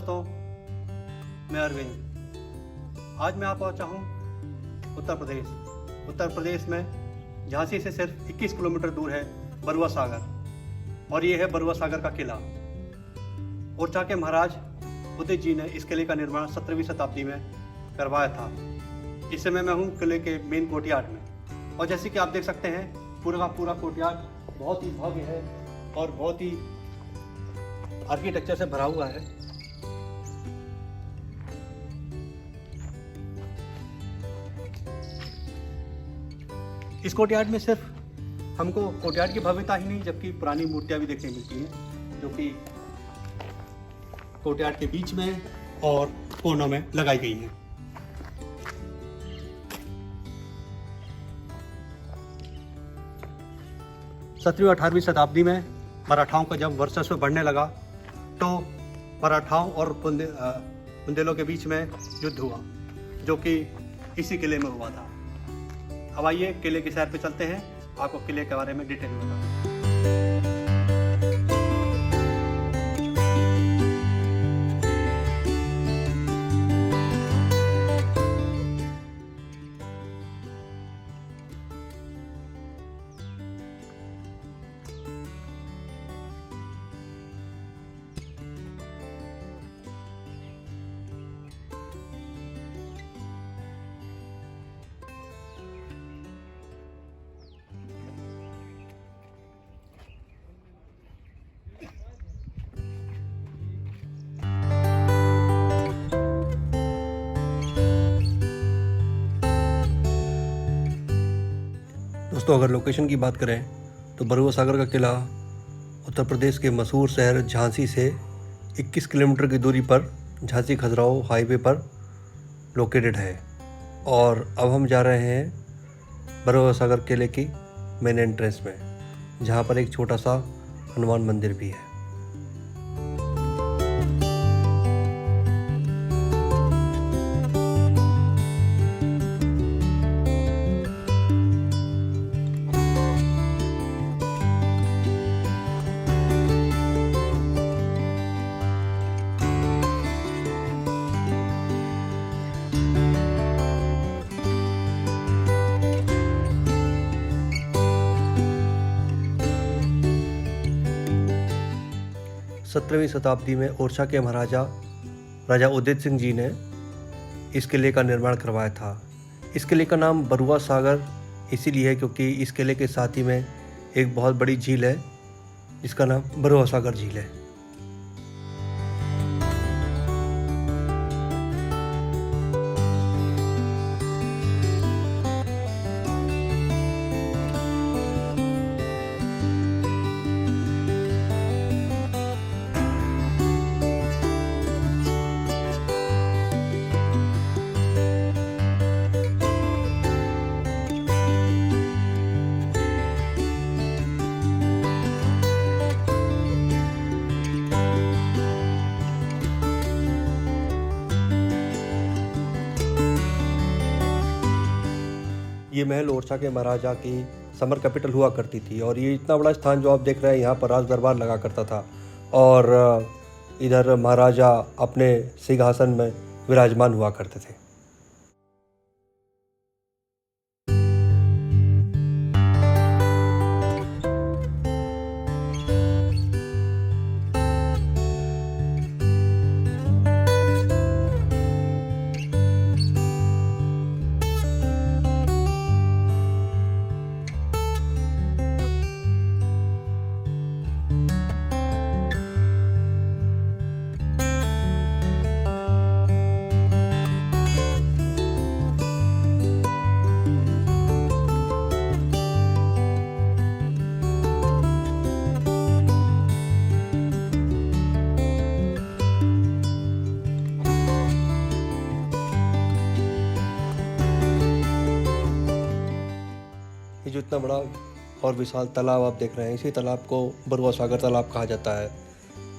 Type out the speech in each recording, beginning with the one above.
दोस्तों, मैं अरविंद। आज मैं आप पहुंचा हूं उत्तर प्रदेश में झांसी से सिर्फ 21 किलोमीटर दूर है बरुआ सागर, और ये है बरुआ सागर का किला। ओरछा के महाराज उदित जी ने इस किले का निर्माण 17वीं शताब्दी में करवाया था। इस समय मैं हूँ किले के मेन कोर्टयार्ड में, और जैसे कि आप देख सकते हैं पूरा का पूरा कोर्टयार्ड बहुत ही भव्य है और बहुत ही आर्किटेक्चर से भरा हुआ है। इस कोर्टयार्ड में सिर्फ हमको कोर्टयार्ड की भव्यता ही नहीं, जबकि पुरानी मूर्तियां भी देखने मिलती हैं, जो कि कोर्टयार्ड के बीच में और कोनों में लगाई गई हैं। सत्रहवीं 18वीं शताब्दी में मराठाओं का जब वर्चस्व बढ़ने लगा तो मराठाओं और बुंदेलों के बीच में युद्ध हुआ, जो कि इसी किले में हुआ था। अब आइए किले की सैर पे चलते हैं, आपको किले के बारे में डिटेल में बताऊं। दोस्तों, अगर लोकेशन की बात करें तो बरुआ सागर का किला उत्तर प्रदेश के मशहूर शहर झांसी से 21 किलोमीटर की दूरी पर झांसी खजुराहो हाईवे पर लोकेटेड है। और अब हम जा रहे हैं बरुआ सागर किले की मेन एंट्रेंस में, जहां पर एक छोटा सा हनुमान मंदिर भी है। सत्रहवीं शताब्दी में ओरछा के महाराजा राजा उदित सिंह जी ने इस किले का निर्माण करवाया था। इस किले का नाम बरुआ सागर इसीलिए है क्योंकि इस किले के साथ ही में एक बहुत बड़ी झील है, जिसका नाम बरुआ सागर झील है। ये महल ओरछा के महाराजा की समर कैपिटल हुआ करती थी, और ये इतना बड़ा स्थान जो आप देख रहे हैं, यहाँ पर राज दरबार लगा करता था, और इधर महाराजा अपने सिंहासन में विराजमान हुआ करते थे। ये जो इतना बड़ा और विशाल तालाब आप देख रहे हैं, इसी तालाब को बरुआ सागर तालाब कहा जाता है।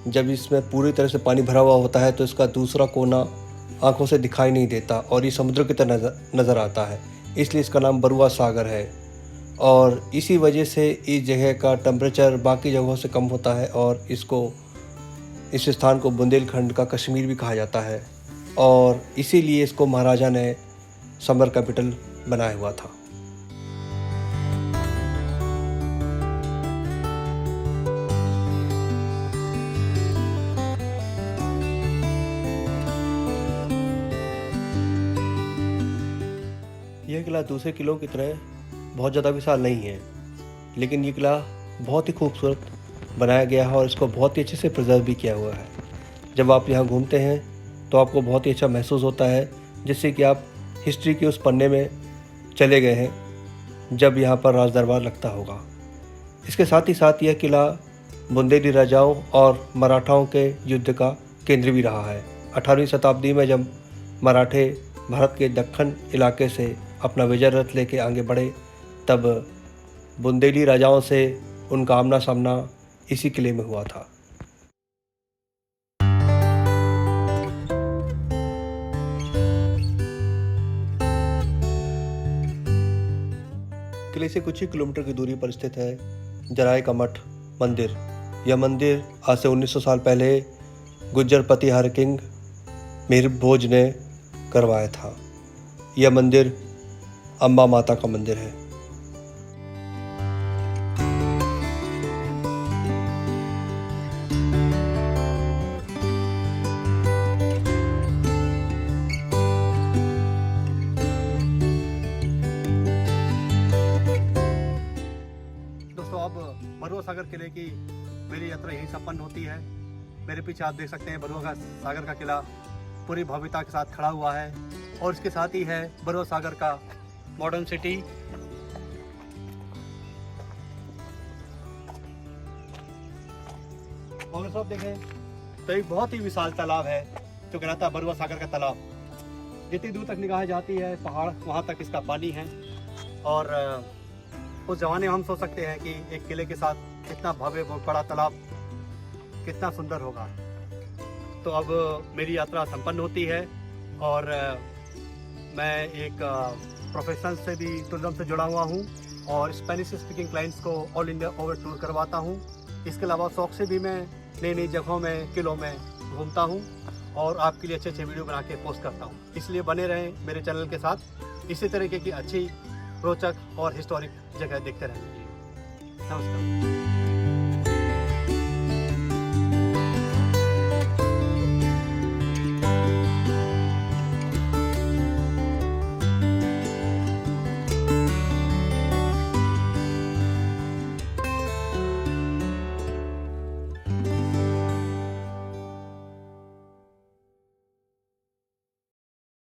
जब इसमें पूरी तरह से पानी भरा हुआ होता है तो इसका दूसरा कोना आंखों से दिखाई नहीं देता और ये समुद्र की तरह नज़र आता है, इसलिए इसका नाम बरुआ सागर है। और इसी वजह से इस जगह का टेम्परेचर बाकी जगहों से कम होता है और इसको इस स्थान को बुंदेलखंड का कश्मीर भी कहा जाता है और इसीलिए इसको महाराजा ने समर कैपिटल बनाया हुआ था। यह किला दूसरे किलों की तरह बहुत ज़्यादा विशाल नहीं है, लेकिन ये किला बहुत ही खूबसूरत बनाया गया है और इसको बहुत ही अच्छे से प्रिजर्व भी किया हुआ है। जब आप यहाँ घूमते हैं तो आपको बहुत ही अच्छा महसूस होता है, जिससे कि आप हिस्ट्री के उस पन्ने में चले गए हैं जब यहाँ पर राज दरबार लगता होगा। इसके साथ ही साथ यह किला बुंदेली राजाओं और मराठाओं के युद्ध का केंद्र भी रहा है। 18वीं शताब्दी में जब मराठे भारत के दक्कन इलाके से अपना विजय रथ लेके आगे बढ़े, तब बुंदेली राजाओं से उनका आमना सामना इसी किले में हुआ था। किले से कुछ ही किलोमीटर की दूरी पर स्थित है जराय का मठ मंदिर। यह मंदिर आज से 1900 साल पहले गुज्जर प्रतिहार किंग मिहिर भोज ने करवाया था। यह मंदिर अम्बा माता का मंदिर है। दोस्तों, अब बरुआ सागर किले की मेरी यात्रा यहीं संपन्न होती है। मेरे पीछे आप देख सकते हैं बरुआ सागर का किला पूरी भव्यता के साथ खड़ा हुआ है और इसके साथ ही है बरुआ सागर का मॉडर्न सिटी। और सब देखें तो एक बहुत ही विशाल तालाब है जो कहलाता है बरुआ सागर का तालाब। जितनी दूर तक निगाह जाती है पहाड़, वहाँ तक इसका पानी है। और उस जमाने में हम सोच सकते हैं कि एक किले के साथ इतना भव्य बड़ा तालाब कितना सुंदर होगा। तो अब मेरी यात्रा संपन्न होती है और मैं एक प्रोफेशनल से भी टूरिज्म से जुड़ा हुआ हूँ और स्पेनिश स्पीकिंग क्लाइंट्स को ऑल इंडिया ओवर टूर करवाता हूँ। इसके अलावा शौक से भी मैं नई नई जगहों में, किलों में घूमता हूँ और आपके लिए अच्छे अच्छे वीडियो बना के पोस्ट करता हूँ। इसलिए बने रहें मेरे चैनल के साथ, इसी तरीके की अच्छी, रोचक और हिस्टोरिक जगह देखते रहेंगे। नमस्कार।